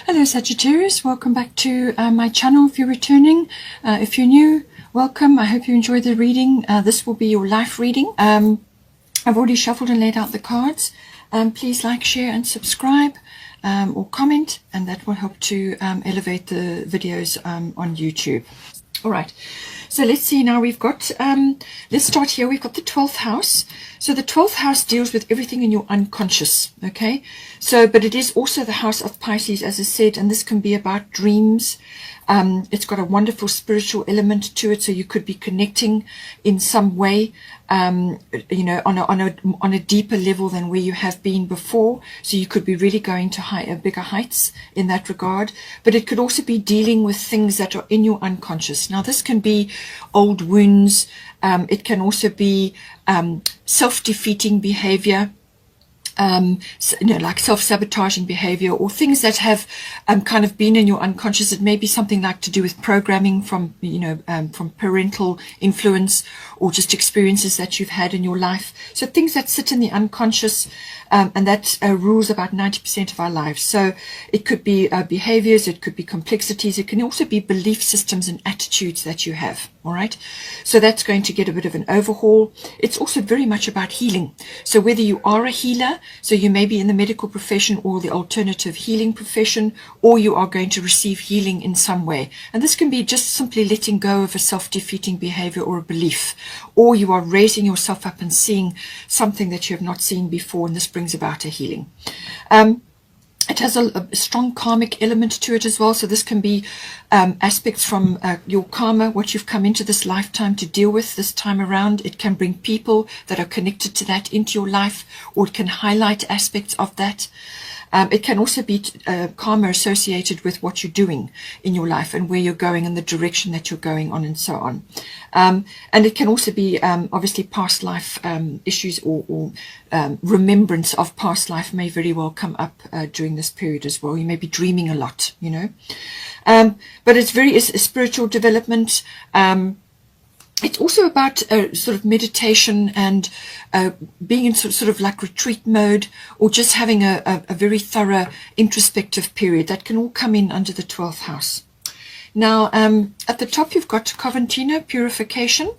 Hello Sagittarius, welcome back to my channel if you're returning. If you're new, welcome. I hope you enjoyed the reading. This will be your life reading. I've already shuffled and laid out the cards. Please like, share and subscribe or comment, and that will help to elevate the videos on YouTube. All right, so let's see now. We've got, let's start here. We've got the 12th house. So the 12th house deals with everything in your unconscious, okay? So, but it is also the house of Pisces, as I said, and this can be about dreams. It's got a wonderful spiritual element to it, so you could be connecting in some way, you know, on a deeper level than where you have been before. So you could be really going to bigger heights in that regard. But it could also be dealing with things that are in your unconscious. Now, this can be old wounds. It can also be self-defeating behavior. You know, like self-sabotaging behavior, or things that have kind of been in your unconscious. It may be something like to do with programming from, you know, from parental influence, or just experiences that you've had in your life. So things that sit in the unconscious, and that rules about 90% of our lives. So it could be behaviors, it could be complexities, it can also be belief systems and attitudes that you have. All right, so that's going to get a bit of an overhaul. It's also very much about healing. So whether you are a healer, so you may be in the medical profession or the alternative healing profession, or you are going to receive healing in some way. And this can be just simply letting go of a self-defeating behavior or a belief, or you are raising yourself up and seeing something that you have not seen before, and this brings about a healing. It has a strong karmic element to it as well. So this can be aspects from your karma, what you've come into this lifetime to deal with this time around. It can bring people that are connected to that into your life, or it can highlight aspects of that. It can also be karma associated with what you're doing in your life and where you're going and the direction that you're going on, and so on. And it can also be obviously past life issues, or remembrance of past life may very well come up during this period as well. You may be dreaming a lot, you know. But it's a spiritual development. It's also about sort of meditation and being in sort of like retreat mode, or just having a very thorough introspective period. That can all come in under the 12th house. Now, at the top, you've got Coventina, purification.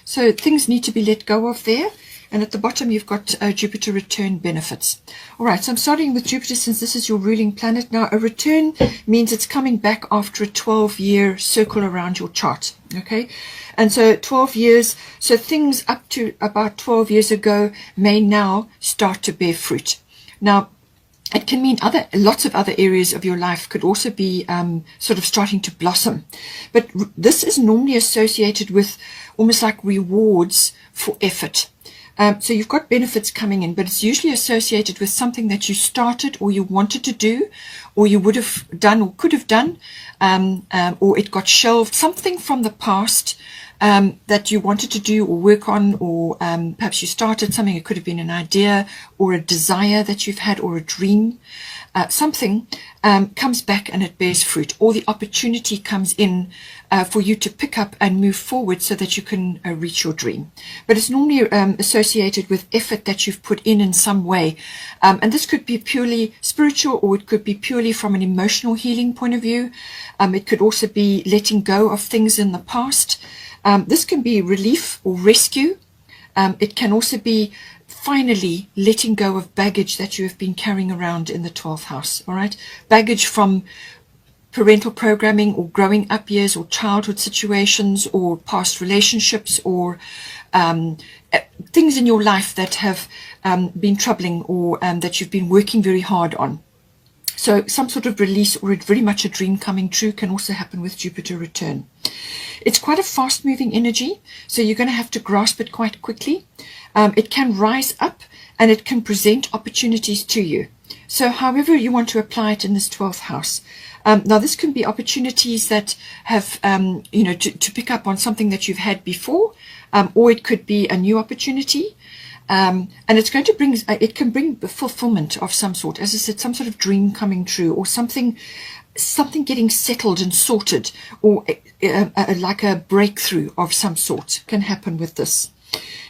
So things need to be let go of there. And at the bottom, you've got Jupiter return benefits. All right, so I'm starting with Jupiter since this is your ruling planet. Now, a return means it's coming back after a 12-year circle around your chart, okay? And so 12 years, so things up to about 12 years ago may now start to bear fruit. Now, it can mean lots of other areas of your life could also be sort of starting to blossom. But this is normally associated with almost like rewards for effort. So you've got benefits coming in, but it's usually associated with something that you started, or you wanted to do, or you would have done or could have done, or it got shelved, something from the past that you wanted to do or work on, or perhaps you started something. It could have been an idea or a desire that you've had, or a dream. Something comes back and it bears fruit, or the opportunity comes in for you to pick up and move forward so that you can reach your dream. But it's normally associated with effort that you've put in some way. And this could be purely spiritual, or it could be purely from an emotional healing point of view. It could also be letting go of things in the past. This can be relief or rescue. It can also be finally letting go of baggage that you have been carrying around in the 12th house. All right, baggage from parental programming, or growing up years, or childhood situations, or past relationships, or things in your life that have been troubling, or that you've been working very hard on. So some sort of release, or very much a dream coming true, can also happen with Jupiter return. It's quite a fast-moving energy, so you're going to have to grasp it quite quickly. It can rise up, and it can present opportunities to you. So however you want to apply it in this 12th house. Now, this can be opportunities that have, you know, to pick up on something that you've had before, or it could be a new opportunity. And it's going to bring, it can bring fulfillment of some sort. As I said, some sort of dream coming true, or something getting settled and sorted, or like a breakthrough of some sort can happen with this.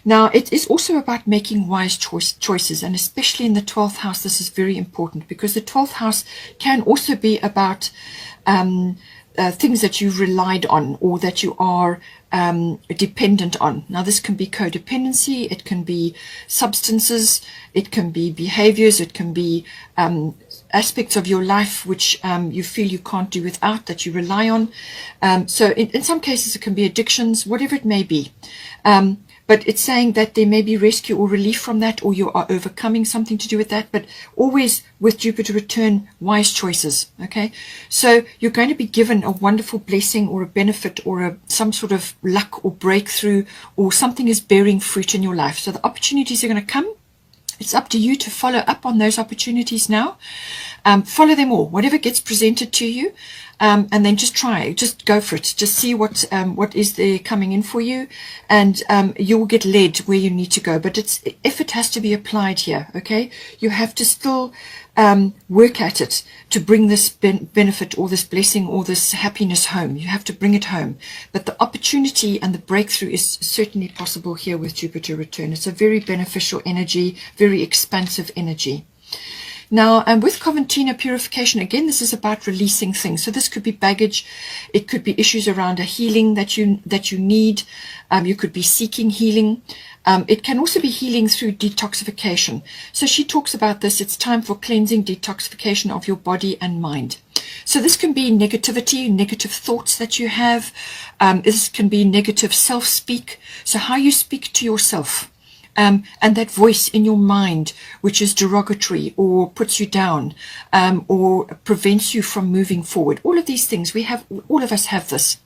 Now, it is also about making wise choices, and especially in the 12th house, this is very important, because the 12th house can also be about things that you've relied on or that you are dependent on. Now, this can be codependency, it can be substances, it can be behaviors, it can be aspects of your life which you feel you can't do without, that you rely on. So in some cases it can be addictions, whatever it may be. But it's saying that there may be rescue or relief from that, or you are overcoming something to do with that, but always with Jupiter return, wise choices, okay? So you're going to be given a wonderful blessing or a benefit or some sort of luck or breakthrough, or something is bearing fruit in your life. So the opportunities are going to come. It's up to you to follow up on those opportunities now. Follow them all, whatever gets presented to you. And then just go for it. Just see what is there coming in for you, and you'll get led where you need to go. But effort has to be applied here, okay? You have to still work at it to bring this benefit or this blessing or this happiness home. You have to bring it home. But the opportunity and the breakthrough is certainly possible here with Jupiter return. It's a very beneficial energy, very expansive energy. Now, with Coventina purification, again, this is about releasing things. So this could be baggage. It could be issues around a healing that you need. You could be seeking healing. It can also be healing through detoxification. So she talks about this. It's time for cleansing, detoxification of your body and mind. So this can be negativity, negative thoughts that you have. This can be negative self-speak. So how you speak to yourself. And that voice in your mind, which is derogatory or puts you down, or prevents you from moving forward. All of these things, all of us have this.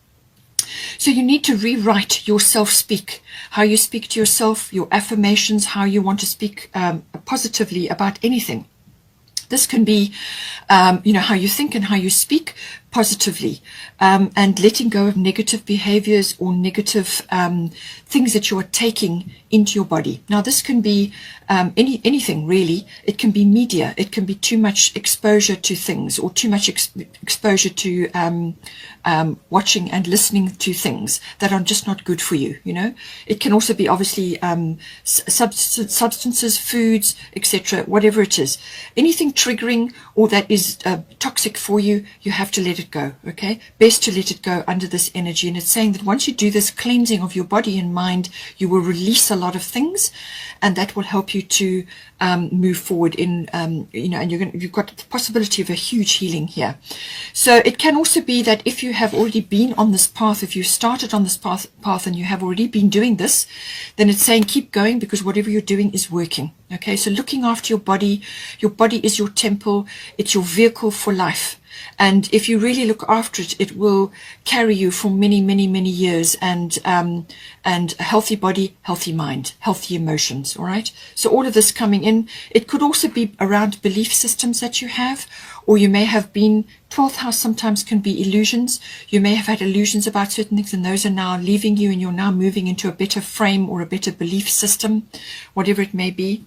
So you need to rewrite your self-speak, how you speak to yourself, your affirmations, how you want to speak positively about anything. This can be, how you think and how you speak positively, and letting go of negative behaviors or negative things that you are taking into your body. Now, this can be anything really. It can be media. It can be too much exposure to things, or too much exposure to watching and listening to things that are just not good for you. It can also be obviously substances, foods, etc. Whatever it is, anything triggering or that is toxic for you, you have to let it go. Okay, best to let it go under this energy. And it's saying that once you do this cleansing of your body and mind, you will release a lot of things, and that will help you to move forward in and you've got the possibility of a huge healing here. So it can also be that if you have already been on this path, if you started on this path and you have already been doing this, then it's saying keep going, because whatever you're doing is working. Okay, so looking after your body is your temple, it's your vehicle for life. And if you really look after it, it will carry you for many, many, many years, and a healthy body, healthy mind, healthy emotions. All right. So all of this coming in. It could also be around belief systems that you have, or you may have been 12th house sometimes can be illusions. You may have had illusions about certain things, and those are now leaving you, and you're now moving into a better frame or a better belief system, whatever it may be.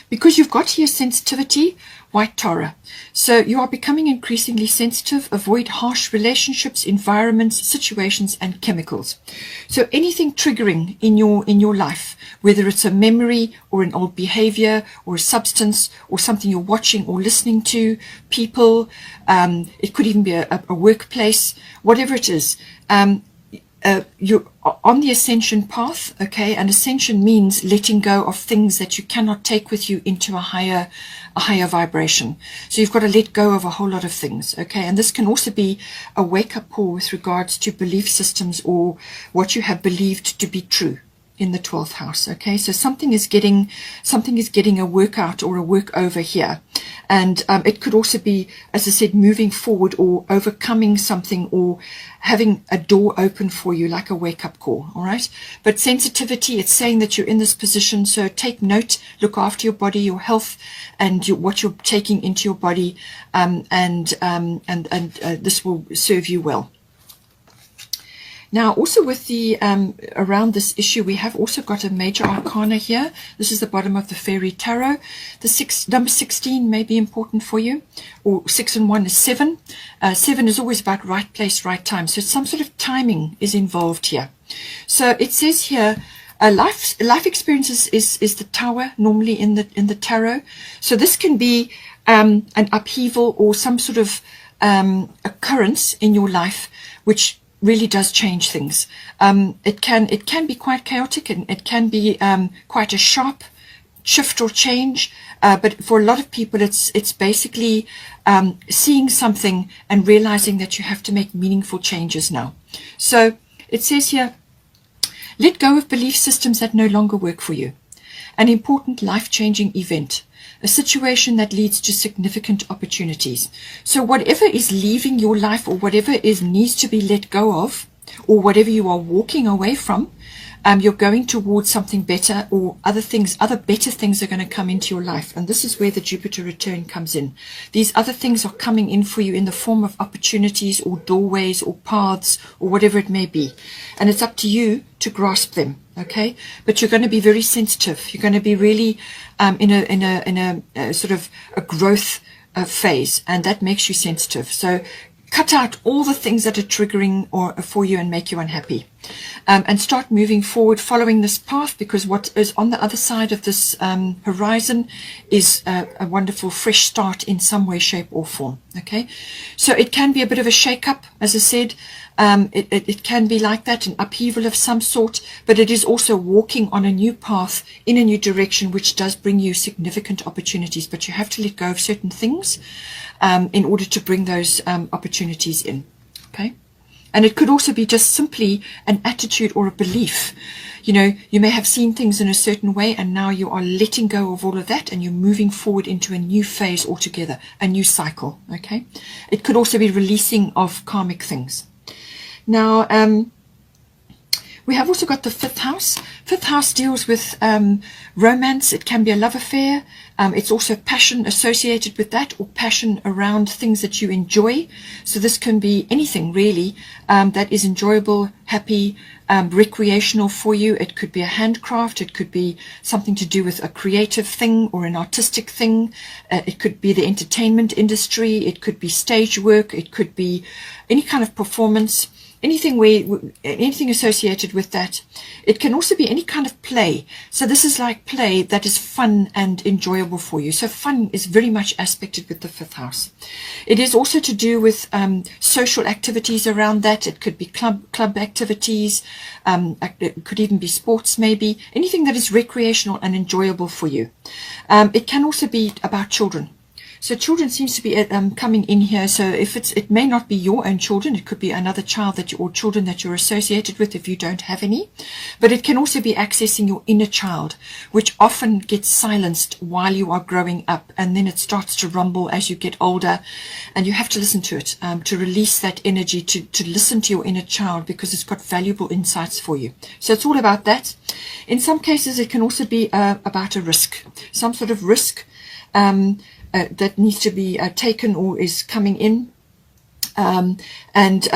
Because you've got here sensitivity, White Torah. So you are becoming increasingly sensitive. Avoid harsh relationships, environments, situations, and chemicals. So anything triggering in your life, whether it's a memory or an old behavior or a substance or something you're watching or listening to, people, it could even be a workplace, whatever it is. You're on the ascension path, okay, and ascension means letting go of things that you cannot take with you into a higher vibration. So you've got to let go of a whole lot of things, okay, and this can also be a wake-up call with regards to belief systems or what you have believed to be true in the 12th house. Okay, so something is getting a workout or a work over here, and it could also be, as I said, moving forward or overcoming something or having a door open for you, like a wake-up call. All right, but sensitivity, it's saying that you're in this position, so take note, look after your body, your health, and what you're taking into your body, and this will serve you well. Now, also with the around this issue, we have also got a major arcana here. This is the bottom of the Fairy Tarot. The number 16 may be important for you, or 6 and 1 is 7. 7 is always about right place, right time. So some sort of timing is involved here. So it says here, life experiences is the tower normally in the tarot. So this can be an upheaval or some sort of occurrence in your life which really does change things. It can be quite chaotic, and it can be quite a sharp shift or change, but for a lot of people it's basically seeing something and realizing that you have to make meaningful changes now. So it says here, let go of belief systems that no longer work for you. An important life-changing event, a situation that leads to significant opportunities. So whatever is leaving your life, or whatever needs to be let go of, or whatever you are walking away from, you're going towards something better, or other better things are going to come into your life. And this is where the Jupiter return comes in. These other things are coming in for you in the form of opportunities or doorways or paths or whatever it may be. And it's up to you to grasp them. Okay, but you're going to be very sensitive. You're going to be really in a sort of a growth phase, and that makes you sensitive. So cut out all the things that are triggering or for you and make you unhappy, and start moving forward, following this path, because what is on the other side of this horizon is a wonderful fresh start in some way, shape or form. Okay, so it can be a bit of a shake-up, as I said. It can be like that, an upheaval of some sort, but it is also walking on a new path in a new direction, which does bring you significant opportunities. But you have to let go of certain things in order to bring those opportunities in. Okay, and it could also be just simply an attitude or a belief. You know, you may have seen things in a certain way, and now you are letting go of all of that, and you're moving forward into a new phase altogether, a new cycle. Okay, it could also be releasing of karmic things. Now, we have also got the fifth house. Fifth house deals with romance. It can be a love affair. It's also passion associated with that, or passion around things that you enjoy. So this can be anything really that is enjoyable, happy, recreational for you. It could be a handcraft. It could be something to do with a creative thing or an artistic thing. It could be the entertainment industry. It could be stage work. It could be any kind of performance. Anything associated with that. It can also be any kind of play. So this is like play that is fun and enjoyable for you. So fun is very much aspected with the fifth house. It is also to do with social activities around that. It could be club activities. It could even be sports, maybe. Anything that is recreational and enjoyable for you. It can also be about children. So children seems to be coming in here. So if it may not be your own children, it could be another child or children that you're associated with if you don't have any. But it can also be accessing your inner child, which often gets silenced while you are growing up, and then it starts to rumble as you get older, and you have to listen to it, to release that energy, to listen to your inner child, because it's got valuable insights for you. So it's all about that. In some cases, it can also be about a risk, some sort of risk that needs to be taken or is coming in. And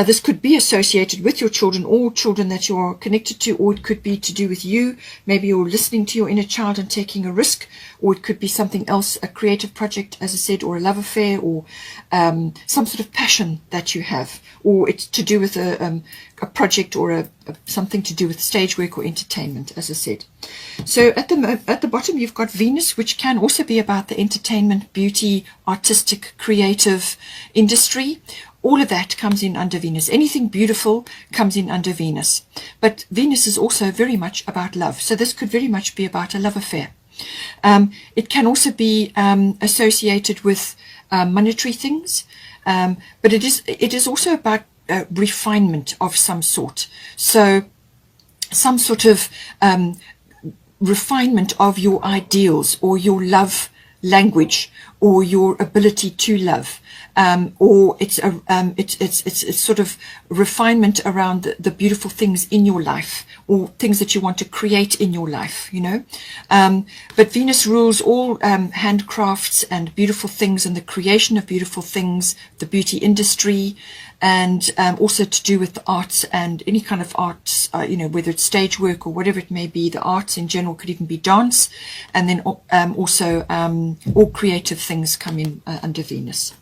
this could be associated with your children or children that you are connected to, or it could be to do with you. Maybe you're listening to your inner child and taking a risk, or it could be something else, a creative project, as I said, or a love affair, or some sort of passion that you have, or it's to do with a project or something to do with stage work or entertainment, as I said. So at the bottom you've got Venus, which can also be about the entertainment, beauty, artistic, creative industry. All of that comes in under Venus. Anything beautiful comes in under Venus. But Venus is also very much about love. So this could very much be about a love affair. It can also be associated with monetary things. But it is also about refinement of some sort. So some sort of refinement of your ideals, or your love language, or your ability to love. Or it's sort of refinement around the beautiful things in your life, or things that you want to create in your life, you know. But Venus rules all handcrafts and beautiful things, and the creation of beautiful things, the beauty industry, and also to do with the arts and any kind of arts, you know, whether it's stage work or whatever it may be. The arts in general could even be dance, and then also all creative things come in under Venus.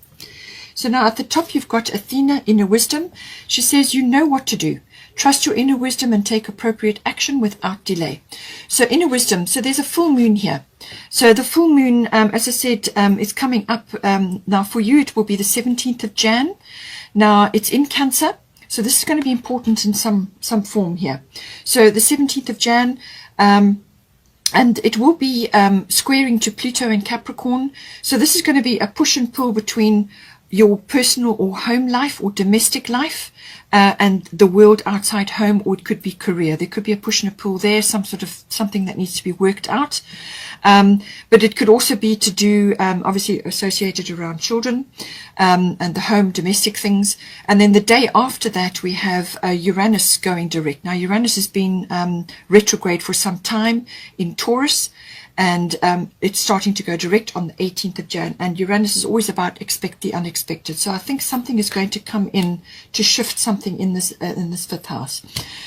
So now at the top you've got Athena, inner wisdom. She says you know what to do. Trust your inner wisdom and take appropriate action without delay. So inner wisdom, so there's a full moon here. So the full moon, as I said, is coming up. Now for you it will be the 17th of Jan. Now it's in Cancer. So this is going to be important in some form here. So the 17th of Jan, and it will be squaring to Pluto and Capricorn. So this is going to be a push and pull between your personal or home life or domestic life and the world outside home, or it could be career. There could be a push and a pull there, something that needs to be worked out. But it could also be to do, obviously associated around children and the home, domestic things. And then the day after that, we have Uranus going direct. Now, Uranus has been retrograde for some time in Taurus, and it's starting to go direct on the 18th of Jan. And Uranus is always about expect the unexpected. So I think something is going to come in to shift something in this fifth house.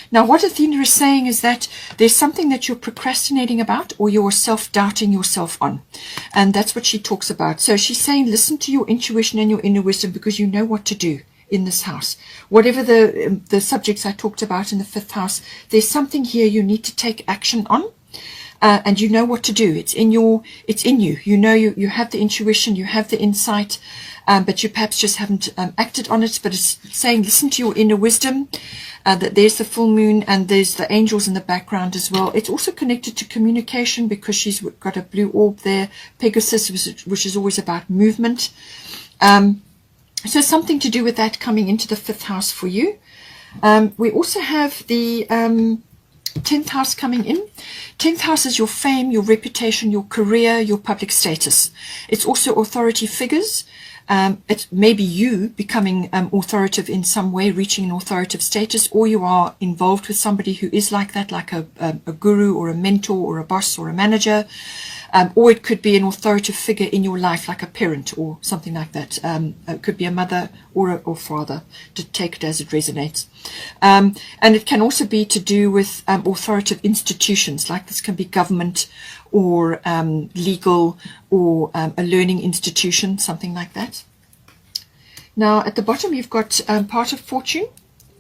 Now, what Athena is saying is that there's something that you're procrastinating about, or you're self-doubting yourself on. And that's what she talks about. So she's saying, listen to your intuition and your inner wisdom, because you know what to do in this house. Whatever the subjects I talked about in the fifth house, there's something here you need to take action on. And you know what to do. It's in you. You know, you have the intuition, you have the insight, but you perhaps just haven't acted on it. But it's saying, listen to your inner wisdom, that there's the full moon and there's the angels in the background as well. It's also connected to communication because she's got a blue orb there, Pegasus, which is always about movement. So something to do with that coming into the fifth house for you. We also have the 10th house coming in. 10th house is your fame, your reputation, your career, your public status. It's also authority figures. It's maybe you becoming authoritative in some way, reaching an authoritative status, or you are involved with somebody who is like that, like a guru or a mentor or a boss or a manager. Or it could be an authoritative figure in your life, like a parent or something like that. It could be a mother or father, to take it as it resonates. And it can also be to do with authoritative institutions, like this can be government or legal or a learning institution, something like that. Now, at the bottom, you've got part of fortune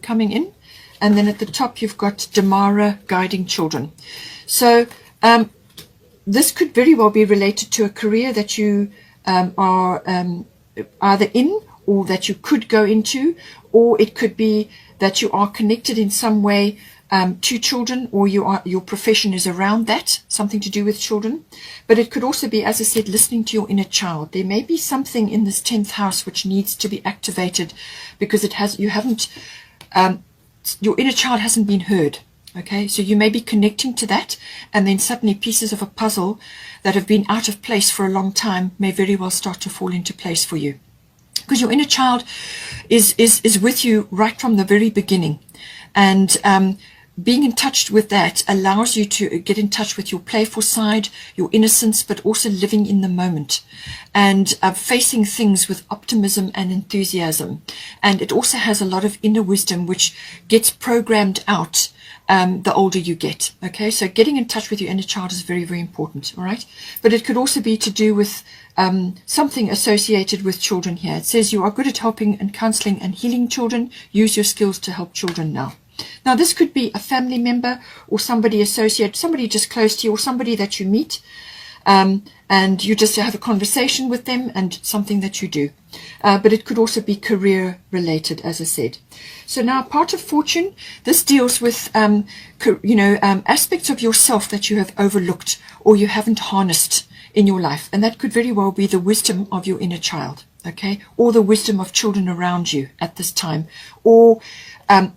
coming in. And then at the top, you've got Damara, guiding children. So this could very well be related to a career that you are either in or that you could go into, or it could be that you are connected in some way to children, or your profession is around that, something to do with children. But it could also be, as I said, listening to your inner child. There may be something in this 10th house which needs to be activated because your inner child hasn't been heard. Okay, so you may be connecting to that, and then suddenly pieces of a puzzle that have been out of place for a long time may very well start to fall into place for you. Because your inner child is with you right from the very beginning. And being in touch with that allows you to get in touch with your playful side, your innocence, but also living in the moment and facing things with optimism and enthusiasm. And it also has a lot of inner wisdom which gets programmed out the older you get. Okay, so getting in touch with your inner child is very, very important. All right, but it could also be to do with something associated with children here. It says you are good at helping and counseling and healing children. Use your skills to help children now. Now, this could be a family member or somebody associated, somebody just close to you, or somebody that you meet, and you just have a conversation with them and something that you do. But it could also be career related, as I said. So now, part of fortune, this deals with, aspects of yourself that you have overlooked or you haven't harnessed in your life. And that could very well be the wisdom of your inner child, okay? Or the wisdom of children around you at this time, or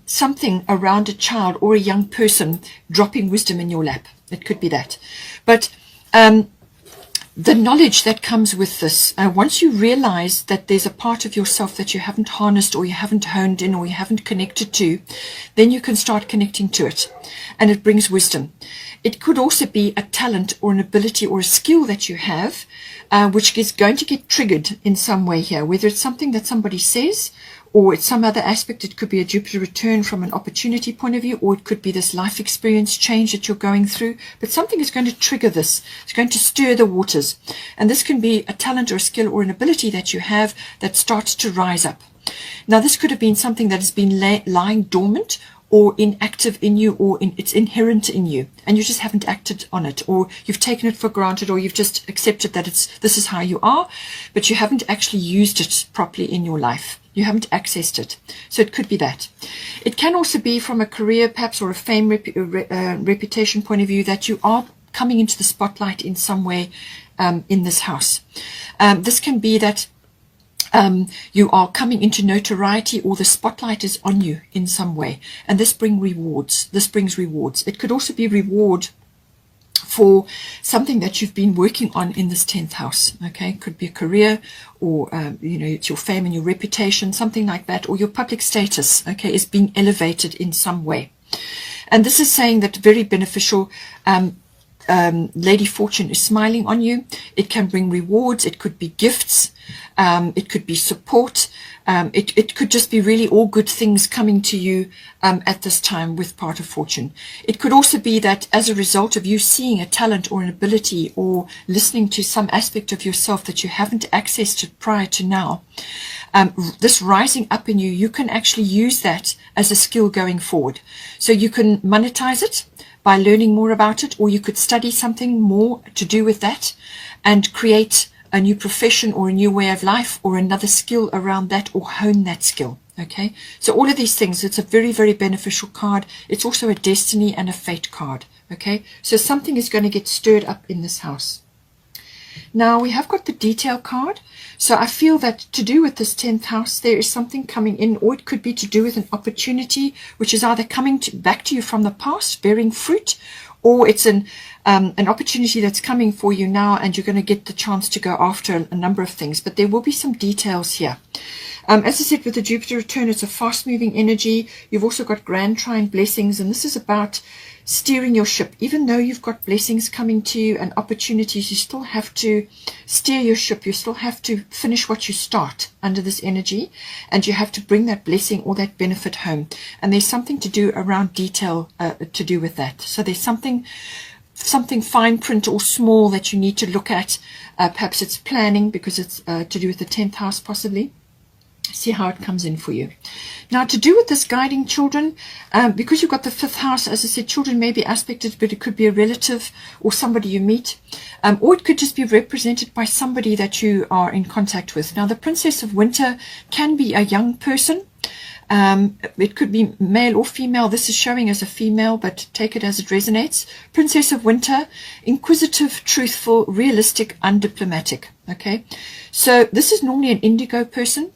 something around a child or a young person dropping wisdom in your lap. It could be that. But the knowledge that comes with this, once you realize that there's a part of yourself that you haven't harnessed or you haven't honed in or you haven't connected to, then you can start connecting to it, and it brings wisdom. It could also be a talent or an ability or a skill that you have, which is going to get triggered in some way here, whether it's something that somebody says or it's some other aspect. It could be a Jupiter return from an opportunity point of view, or it could be this life experience change that you're going through. But something is going to trigger this. It's going to stir the waters. And this can be a talent or a skill or an ability that you have that starts to rise up. Now, this could have been something that has been lying dormant or inactive in you, or it's inherent in you, and you just haven't acted on it, or you've taken it for granted, or you've just accepted that this is how you are, but you haven't actually used it properly in your life. You haven't accessed it. So it could be that. It can also be from a career, perhaps, or a fame reputation point of view, that you are coming into the spotlight in some way in this house. This can be that you are coming into notoriety, or the spotlight is on you in some way, and this brings rewards. It could also be reward for something that you've been working on in this 10th house. Okay, it could be a career, or it's your fame and your reputation, something like that, or your public status, okay, is being elevated in some way. And this is saying that very beneficial. Lady Fortune is smiling on you. It can bring rewards. It could be gifts. It could be support. It could just be really all good things coming to you at this time with part of Fortune. It could also be that as a result of you seeing a talent or an ability, or listening to some aspect of yourself that you haven't accessed prior to now, this rising up in you, you can actually use that as a skill going forward. So you can monetize it by learning more about it, or you could study something more to do with that and create a new profession or a new way of life or another skill around that, or hone that skill. Okay, so all of these things, it's a very, very beneficial card. It's also a destiny and a fate card. Okay, so something is going to get stirred up in this house. Now we have got the detail card. So I feel that to do with this 10th house, there is something coming in, or it could be to do with an opportunity, which is either coming back to you from the past, bearing fruit, or it's an opportunity that's coming for you now, and you're going to get the chance to go after a number of things. But there will be some details here. As I said, with the Jupiter return, it's a fast-moving energy. You've also got grand trine blessings, and this is about steering your ship. Even though you've got blessings coming to you and opportunities, you still have to steer your ship. You still have to finish what you start under this energy, and you have to bring that blessing or that benefit home. And there's something to do around detail to do with that. So there's something fine print or small that you need to look at. Perhaps it's planning, because it's to do with the 10th house possibly. See how it comes in for you. Now, to do with this guiding children, because you've got the 5th house, as I said, children may be aspected, but it could be a relative or somebody you meet, or it could just be represented by somebody that you are in contact with. Now, the Princess of Winter can be a young person. It could be male or female. This is showing as a female, but take it as it resonates. Princess of Winter, inquisitive, truthful, realistic, undiplomatic. Okay, so this is normally an indigo person.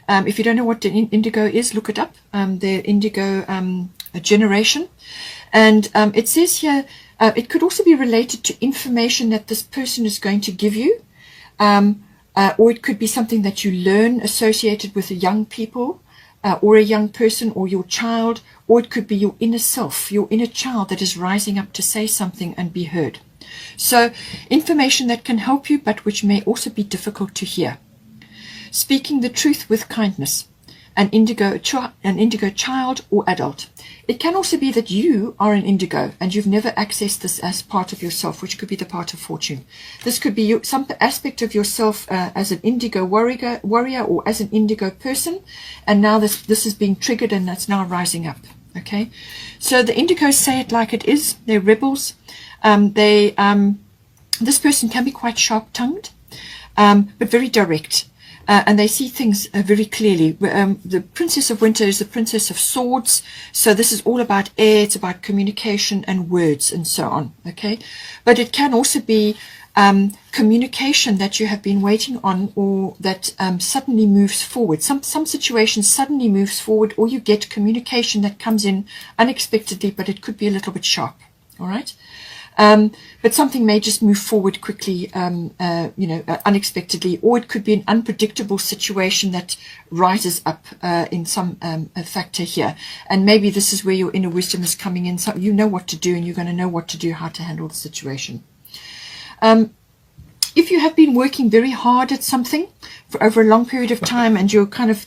If you don't know what the indigo is, look it up. The indigo generation. And it says here, it could also be related to information that this person is going to give you. Or it could be something that you learn associated with young people, or a young person, or your child. Or it could be your inner self, your inner child that is rising up to say something and be heard. So information that can help you, but which may also be difficult to hear. Speaking the truth with kindness, an indigo child or adult. It can also be that you are an indigo and you've never accessed this as part of yourself, which could be the part of Fortune. This could be some aspect of yourself as an indigo warrior or as an indigo person, and now this is being triggered and that's now rising up. Okay, so the indigos say it like it is. They're rebels. This person can be quite sharp-tongued, but very direct. And they see things very clearly. The Princess of Winter is the Princess of Swords. So this is all about air. It's about communication and words and so on. Okay. But it can also be communication that you have been waiting on, or that suddenly moves forward. Some situation suddenly moves forward, or you get communication that comes in unexpectedly, but it could be a little bit sharp. All right. But something may just move forward quickly, unexpectedly, or it could be an unpredictable situation that rises up in some factor here. And maybe this is where your inner wisdom is coming in. So you know what to do, and you're going to know what to do, how to handle the situation. If you have been working very hard at something for over a long period of time, and you're kind of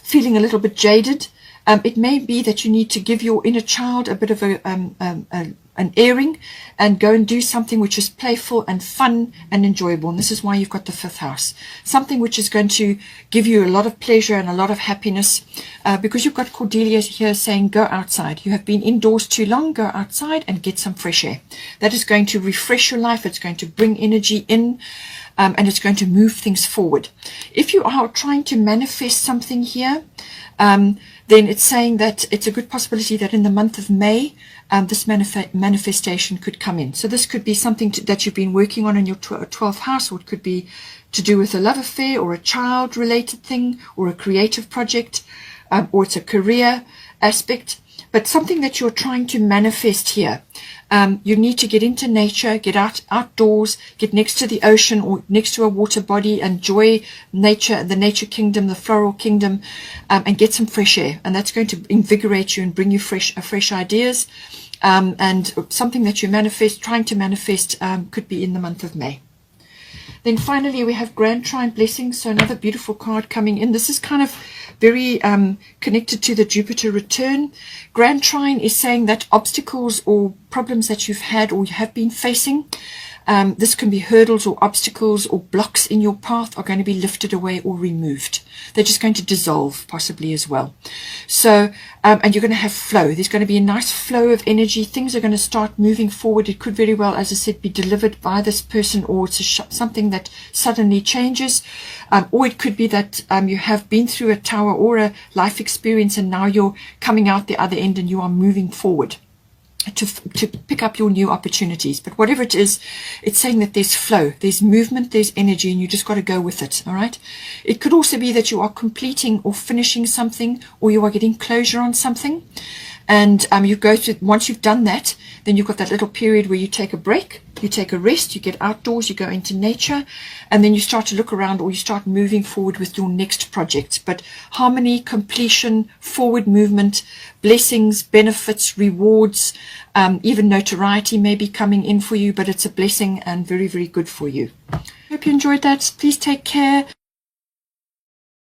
feeling a little bit jaded. It may be that you need to give your inner child a bit of an airing and go and do something which is playful and fun and enjoyable. And this is why you've got the 5th house. Something which is going to give you a lot of pleasure and a lot of happiness, because you've got Cordelia here saying go outside. You have been indoors too long. Go outside and get some fresh air. That is going to refresh your life. It's going to bring energy in. And it's going to move things forward. If you are trying to manifest something here, then it's saying that it's a good possibility that in the month of May, this manifestation could come in. So this could be something that you've been working on in your 12th house, or it could be to do with a love affair or a child-related thing or a creative project, or it's a career aspect. But something that you're trying to manifest here, you need to get into nature, get outdoors, get next to the ocean or next to a water body, enjoy nature, the nature kingdom, the floral kingdom, and get some fresh air. And that's going to invigorate you and bring you fresh ideas. And something that you trying to manifest, could be in the month of May. Then finally, we have Grand Trine Blessings. So another beautiful card coming in. This is kind of very connected to the Jupiter return. Grand Trine is saying that obstacles or problems that you've had or you have been facing, this can be hurdles or obstacles or blocks in your path, are going to be lifted away or removed. They're just going to dissolve possibly as well. So, and you're going to have flow. There's going to be a nice flow of energy. Things are going to start moving forward. It could very well, as I said, be delivered by this person, or it's something that suddenly changes. Or it could be that you have been through a tower or a life experience and now you're coming out the other end and you are moving forward to pick up your new opportunities. But whatever it is, it's saying that there's flow, there's movement, there's energy, and you just got to go with it. All right. It could also be that you are completing or finishing something, or you are getting closure on something, and you go through. Once you've done that, then you've got that little period where you take a break, you take a rest, you get outdoors, you go into nature, and then you start to look around, or you start moving forward with your next project. But harmony, completion, forward movement, blessings, benefits, rewards, even notoriety may be coming in for you, but it's a blessing and very, very good for you. Hope you enjoyed that. Please take care.